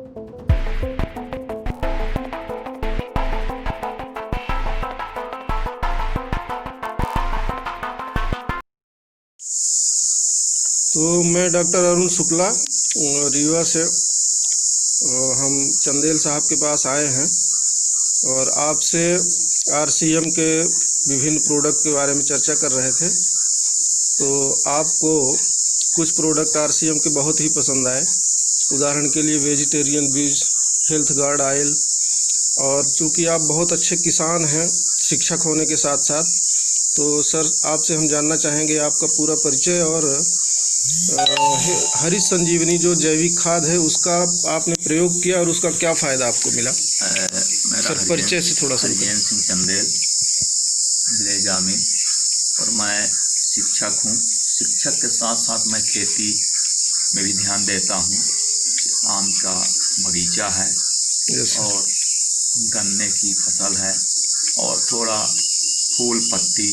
तो मैं डॉक्टर अरुण शुक्ला रीवा से हम चंदेल साहब के पास आए हैं और आपसे आरसीएम के विभिन्न प्रोडक्ट के बारे में चर्चा कर रहे थे। तो आपको कुछ प्रोडक्ट आरसीएम के बहुत ही पसंद आए। उदाहरण के लिए वेजिटेरियन बीज, हेल्थ गार्ड ऑयल। और चूँकि आप बहुत अच्छे किसान हैं शिक्षक होने के साथ साथ, तो सर आपसे हम जानना चाहेंगे आपका पूरा परिचय और हरित संजीवनी जो जैविक खाद है उसका आपने प्रयोग किया और उसका क्या फ़ायदा आपको मिला। मेरा सर परिचय से थोड़ा सा। हरिजन सिंह चंदेल विलेज आमिर और मैं शिक्षक हूँ। शिक्षक के साथ साथ मैं खेती में भी ध्यान देता हूँ। आम का बगीचा है और गन्ने की फसल है और थोड़ा फूल पत्ती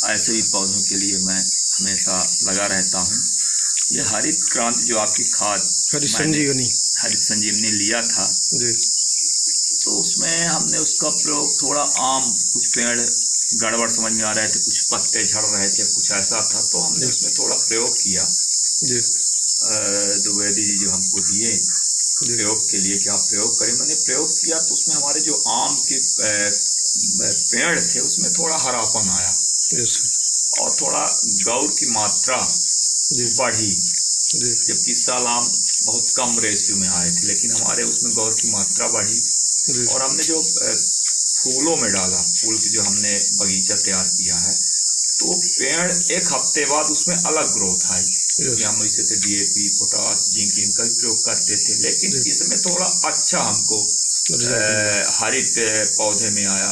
ऐसे ही पौधों के लिए मैं हमेशा लगा रहता हूँ। ये हरित क्रांति जो आपकी खाद हरित संजीवनी लिया था जी, तो उसमें हमने उसका प्रयोग थोड़ा आम कुछ पेड़ गड़बड़ समझ में आ रहे थे, कुछ पत्ते झड़ रहे थे, कुछ ऐसा था, तो हमने उसमें थोड़ा प्रयोग किया जी। द्विवेदी जी जो हमको दिए प्रयोग के लिए कि आप प्रयोग करें, मैंने प्रयोग किया तो उसमें हमारे जो आम के पेड़ थे उसमें थोड़ा हरापन आया और थोड़ा गौर की मात्रा बढ़ी। जबकि इस साल आम बहुत कम रेशियो में आए थे, लेकिन हमारे उसमें गौर की मात्रा बढ़ी और हमने जो फूलों में डाला, फूल की जो हमने बगीचा तैयार किया है, तो पेड़ एक हफ्ते बाद उसमें अलग ग्रोथ आई। हम इसे थे डीएपी, पोटास, जिंक इनका भी प्रयोग करते थे, लेकिन इसमें थोड़ा अच्छा हमको हरित पौधे में आया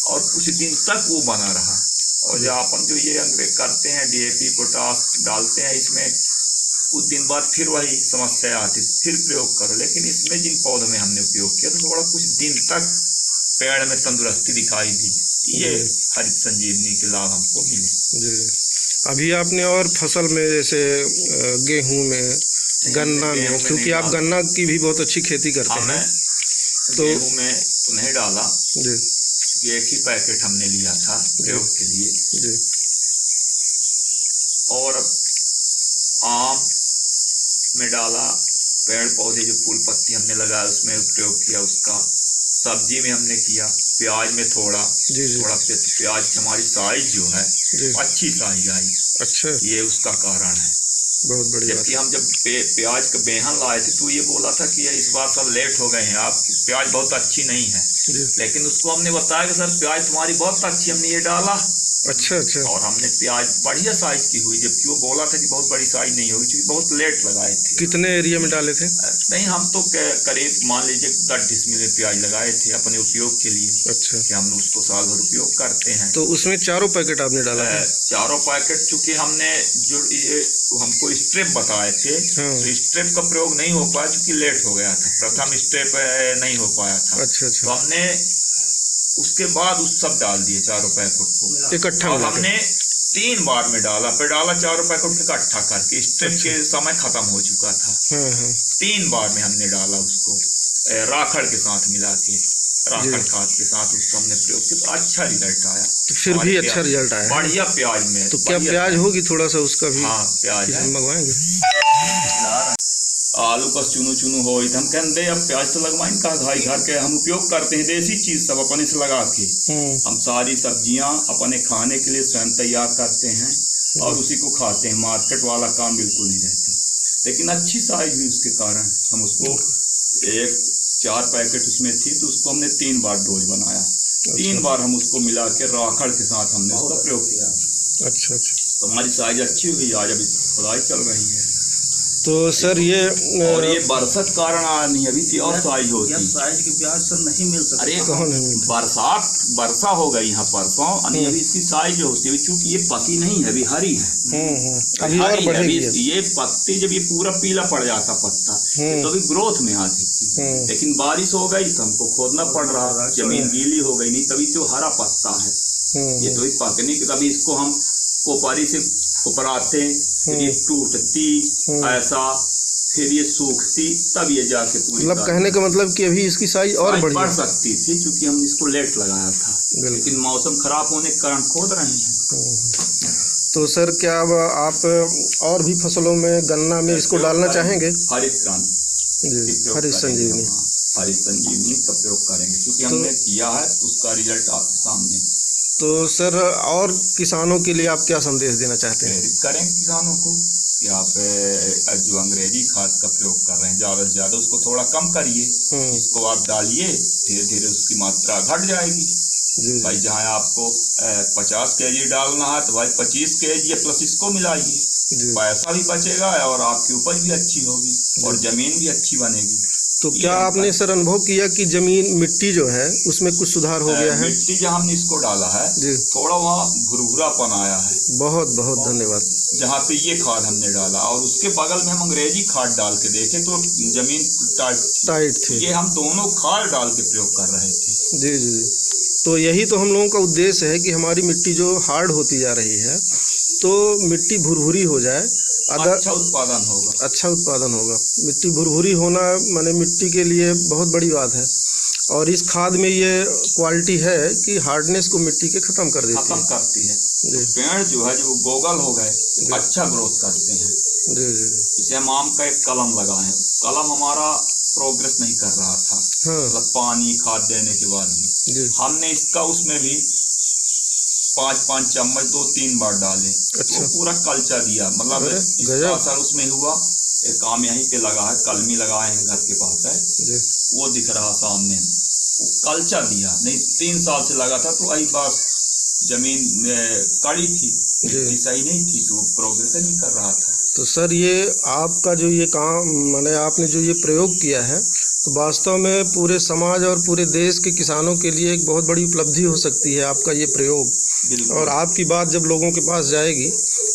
और कुछ दिन तक वो बना रहा। और जो अपन जो ये अंग्रेज करते हैं डीएपी पोटास डालते हैं इसमें, कुछ दिन बाद फिर वही समस्या आती, फिर प्रयोग करो। लेकिन इसमें जिन पौधों में हमने उपयोग किया तो थोड़ा कुछ दिन तक पेड़ में तंदुरुस्ती दिखाई दी। ये हरित संजीवनी के लाभ हमको मिले। अभी आपने और फसल में जैसे गेहूं में, गन्ना में, क्योंकि आप गन्ना की भी बहुत अच्छी खेती करते हैं, तो गेहूं में तो नहीं डाला जी, एक ही पैकेट हमने लिया था प्रयोग के लिए जी। और आम में डाला, पेड़ पौधे जो फूल पत्ती हमने लगाया उसमें प्रयोग किया उसका, सब्जी में हमने किया, प्याज में थोड़ा प्याज की हमारी साइज जो है अच्छी साइज आई। अच्छा, ये उसका कारण है। बहुत बढ़िया। जबकि हम जब प्याज का बेहन लाए थे तो ये बोला था कि इस बार सब लेट हो गए हैं, आप प्याज बहुत अच्छी नहीं है, लेकिन उसको हमने बताया कि सर प्याज तुम्हारी बहुत अच्छी, हमने ये डाला। अच्छा, और हमने प्याज बढ़िया साइज की हुई, जबकि वो बोला था कि बहुत बड़ी साइज नहीं होगी क्योंकि बहुत लेट लगाए थे। कितने एरिया में डाले थे? नहीं, हम तो करीब मान लीजिए 10 डिसमिल में प्याज लगाए थे अपने उपयोग के लिए। अच्छा, कि हम उसको साल भर उपयोग करते हैं। तो उसमें 4 पैकेट आपने डाला था? 4 पैकेट, चूंकि हमने जो ये हमको स्ट्रिप बताए थे, तो स्ट्रिप का प्रयोग नहीं हो पाया क्योंकि लेट हो गया था, प्रथम स्ट्रिप नहीं हो पाया था। अच्छा, तो हमने उसके बाद उस सब डाल दिए 4 पैकेट को इकट्ठा, और हमने 3 बार में डाला, फिर डाला 4 पैकेट इकट्ठा करके, स्ट्रिप के समय खत्म हो चुका था। 3 बार में हमने डाला उसको राखड़ के साथ मिला के, राखड़ खाद के साथ उसको हमने प्रयोग किया तो अच्छा रिजल्ट आया। तो फिर भी अच्छा रिजल्ट आया बढ़िया प्याज में। तो क्या प्याज होगी थोड़ा सा उसका भी? हाँ, प्याज मंगवाएंगे। आलू का चुनू हो हम कहते अब प्याज तो लगवाएं का घाई घर के, हम उपयोग करते हैं देसी चीज सब अपने से लगा के। हम सारी सब्जियां अपने खाने के लिए स्वयं तैयार करते हैं और उसी को खाते हैं, मार्केट वाला काम बिल्कुल नहीं रहता। लेकिन अच्छी साइज भी उसके कारण हम उसको 4 पैकेट उसमें थी तो उसको हमने 3 बार डोज बनाया। 3 बार हम उसको मिला के राखड़ के साथ हमने उसका प्रयोग किया। अच्छा, तो हमारी साइज अच्छी हुई, आज अभी खुदाई चल रही है। तो सर ये और ये बरसात कारण नहीं, अभी थी और साइज होती, साइज की प्याज सर नहीं मिल सकती। अरे वर्षा हो गई यहाँ परसों, अभी इसकी साइज जो होती है चूंकि ये पकी नहीं है, अभी हरी है, अभी ये पत्ती जब ये पूरा पीला पड़ जाता पत्ता तो अभी ग्रोथ में आती थी, लेकिन बारिश हो गई तो हमको खोदना पड़ रहा, जमीन गीली हो गई, नहीं तभी तो हरा पत्ता है। ये तो पकने के तभी इसको हम कोपारी से उपराते, ये टूटती ऐसा फिर ये सूखती तब ये जाके पूरी मतलब कहने का मतलब कि अभी इसकी साइज और बढ़ सकती थी, क्योंकि हमने इसको लेट लगाया था, लेकिन मौसम खराब होने के कारण खोद रहे हैं। तो सर क्या अब आप और भी फसलों में गन्ना में इसको डालना चाहेंगे? हरित क्रांति, हरित संजीवनी, हरित संजीवनी का प्रयोग करेंगे, क्योंकि हमने किया है उसका रिजल्ट आपके सामने। तो सर और किसानों के लिए आप क्या संदेश देना चाहते हैं? प्रेरित करें किसानों को कि आप जो अंग्रेजी खाद का प्रयोग कर रहे हैं ज़्यादा से ज़्यादा उसको थोड़ा कम करिए, इसको आप डालिए, धीरे धीरे उसकी मात्रा घट जाएगी। भाई जहाँ आपको 50 kg डालना है तो भाई 25 kg प्लस इसको मिलाइए, पैसा भी बचेगा और आपकी उपज भी अच्छी होगी और जमीन भी अच्छी बनेगी। तो क्या आपने सर अनुभव किया कि जमीन मिट्टी जो है उसमें कुछ सुधार हो गया है? मिट्टी जहाँ हमने इसको डाला है थोड़ा वहाँ भुरभुरापन आया है। बहुत बहुत धन्यवाद। जहाँ पे ये खाद हमने डाला और उसके बगल में हम अंग्रेजी खाद डाल के देखे तो जमीन टाइट थी। ये हम दोनों खाद डाल के प्रयोग कर रहे थे। जी जी। तो यही तो हम लोगों का उद्देश्य है कि हमारी मिट्टी जो हार्ड होती जा रही है तो मिट्टी भुरभुरी हो जाए, अच्छा उत्पादन होगा। अच्छा उत्पादन होगा। मिट्टी भुरभुरी होना माने मिट्टी के लिए बहुत बड़ी बात है, और इस खाद में ये क्वालिटी है कि हार्डनेस को मिट्टी के खत्म कर देती है। तो पेड़ जो है जो गोगल हो गए अच्छा ग्रोथ करते हैं। जी जी। जैसे हम आम का एक कलम लगाए, कलम हमारा प्रोग्रेस नहीं कर रहा था, मतलब पानी खाद देने के बाद भी हमने इसका उसमें भी 5-5 चम्मच 2-3 बार डाले। अच्छा। तो पूरा कल्चा दिया, मतलब इसका असर उसमें हुआ। एक आम यहीं पे लगा है, कलमी लगाए हैं घर के पास है, वो दिख रहा सामने, वो कल्चा दिया। नहीं 3 साल से लगा था तो वही बस जमीन कड़ी थी, सही नहीं थी, तो प्रोग्रेस नहीं कर रहा था। तो सर ये आपका जो ये काम माने आपने जो ये प्रयोग किया है तो वास्तव में पूरे समाज और पूरे देश के किसानों के लिए एक बहुत बड़ी उपलब्धि हो सकती है आपका ये प्रयोग। और आपकी बात जब लोगों के पास जाएगी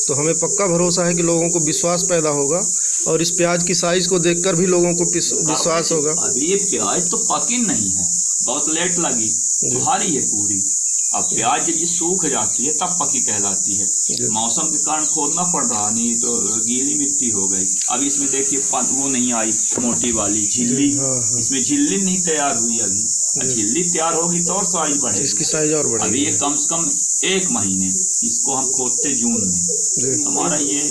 तो हमें पक्का भरोसा है कि लोगों को विश्वास पैदा होगा और इस प्याज की साइज को देखकर भी लोगों को विश्वास होगा। अभी ये प्याज तो पकी नहीं है, बहुत लेट लगी, भारी है पूरी। अब प्याज जब ये सूख जाती है तब पकी कहलाती है। मौसम के कारण खोदना पड़ रहा, नहीं तो गीली मिट्टी हो गई। अब इसमें देखिए वो नहीं आई मोटी वाली झिल्ली, इसमें झिल्ली नहीं तैयार हुई। अभी झिल्ली तैयार होगी तो और साइज बढ़ेगी, इसकी साइज और बढ़ेगी। अभी ये कम से कम 1 महीने इसको हम खोदते जून में, हमारा ये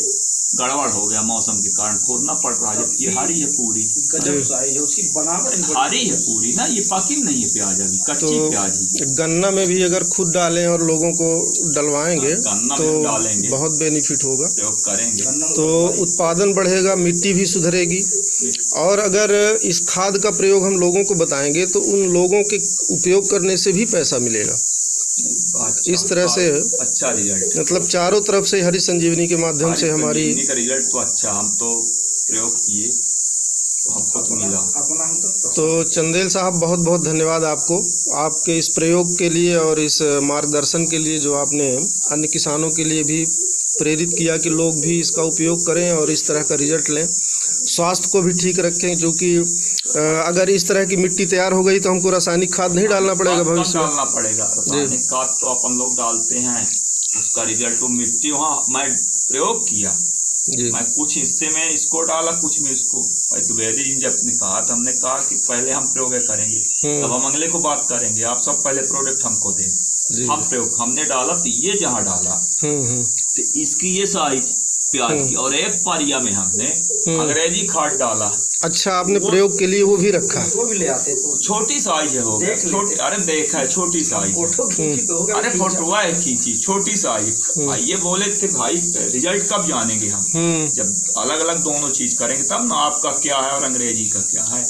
गड़बड़ हो गया मौसम के कारण, खोदना पड़ रहा है। जबकि हरी है पूरी, गजब साइज है उसकी, बनावट हरी है पूरी ना, ये पकी नहीं है प्याज, अभी कच्ची प्याज ही। गन्ना में भी अगर खुद डालें और लोगों को डलवाएंगे तो डालेंगे, बहुत बेनिफिट होगा, प्रयोग करेंगे तो उत्पादन बढ़ेगा, मिट्टी भी सुधरेगी। और अगर इस खाद का प्रयोग हम लोगों को बताएंगे तो उन लोगों के उपयोग करने से भी पैसा मिलेगा। इस तरह से अच्छा रिजल्ट, मतलब चारों तरफ से हरी संजीवनी के माध्यम से हमारी का रिजल्ट तो अच्छा, हम तो प्रयोग किए तो हमको तो मिला। तो चंदेल साहब बहुत बहुत धन्यवाद आपको, आपके इस प्रयोग के लिए और इस मार्गदर्शन के लिए जो आपने अन्य किसानों के लिए भी प्रेरित किया कि लोग भी इसका उपयोग करें और इस तरह का रिजल्ट लें, स्वास्थ्य को भी ठीक रखें। क्योंकि अगर इस तरह की मिट्टी तैयार हो गई तो हमको रासायनिक खाद नहीं डालना पड़ेगा भविष्य में। डालना पड़ेगा रासायनिक खाद तो अपन लोग डालते हैं, उसका रिजल्ट तो मिट्टी वहाँ मैं प्रयोग किया, मैं कुछ हिस्से में इसको डाला, कुछ में इसको। द्विवेदी जी जब ने कहा तो हमने कहा कि पहले हम प्रयोग करेंगे, तब हम अगले को बात करेंगे, आप सब पहले प्रोडक्ट हमको दें। हम प्रयोग हमने डाला तो ये जहाँ डाला तो इसकी ये साइज प्याज की, और 1 पारिया में हमने अंग्रेजी खाद डाला। अच्छा, आपने प्रयोग के लिए वो भी रखा, वो भी ले आते तो छोटी साइज है, हो गया छोटी। अरे देखा है छोटी साइज, अरे फोटोआ है खींची, छोटी साइज। ये बोले थे भाई रिजल्ट कब जानेंगे हम, जब अलग अलग दोनों चीज करेंगे तब ना, आपका क्या है और अंग्रेजी का क्या है।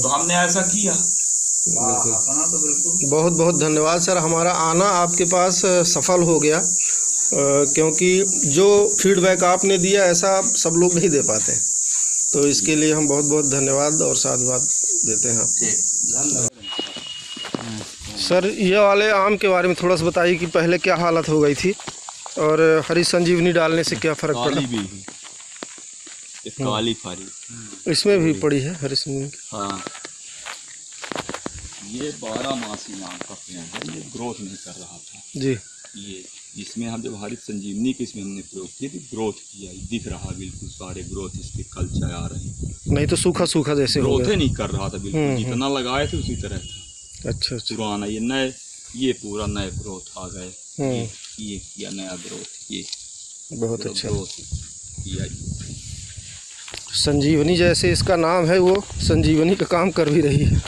तो हमने ऐसा किया। बहुत बहुत धन्यवाद सर, हमारा आना आपके पास सफल हो गया, क्योंकि जो फीडबैक आपने दिया ऐसा सब लोग नहीं दे पाते, तो इसके लिए हम बहुत बहुत धन्यवाद और साधुवाद देते हैं आपको। सर ये वाले आम के बारे में थोड़ा सा बताइए कि पहले क्या हालत हो गई थी और हरी संजीवनी डालने से क्या फ़र्क पड़ा? काली फारी इसमें भी पड़ी है हरी संजीवनी। हाँ, ये 12 मासी नाम का पेड़ है, ये ग्रोथ नहीं कर रहा था। जी। ये इसमें हम जब हरित संजीवनी के इसमें हमने प्रयोग किया तो ग्रोथ किया, दिख रहा बिल्कुल सारे ग्रोथ इसके कल्चे आ रहे हैं। नहीं तो सूखा सूखा जैसे हो ग्रोथ गया। ही नहीं कर रहा था बिल्कुल, जितना लगाए थे उसी तरह था। अच्छा अच्छा। पुराना ये नए, ये पूरा नए ग्रोथ आ गए। ये किया नया ग्रोथ, ये बहुत अच्छा। ग्रोथ किया। संजीवनी जैसे इसका नाम है, वो संजीवनी का काम कर भी रही है।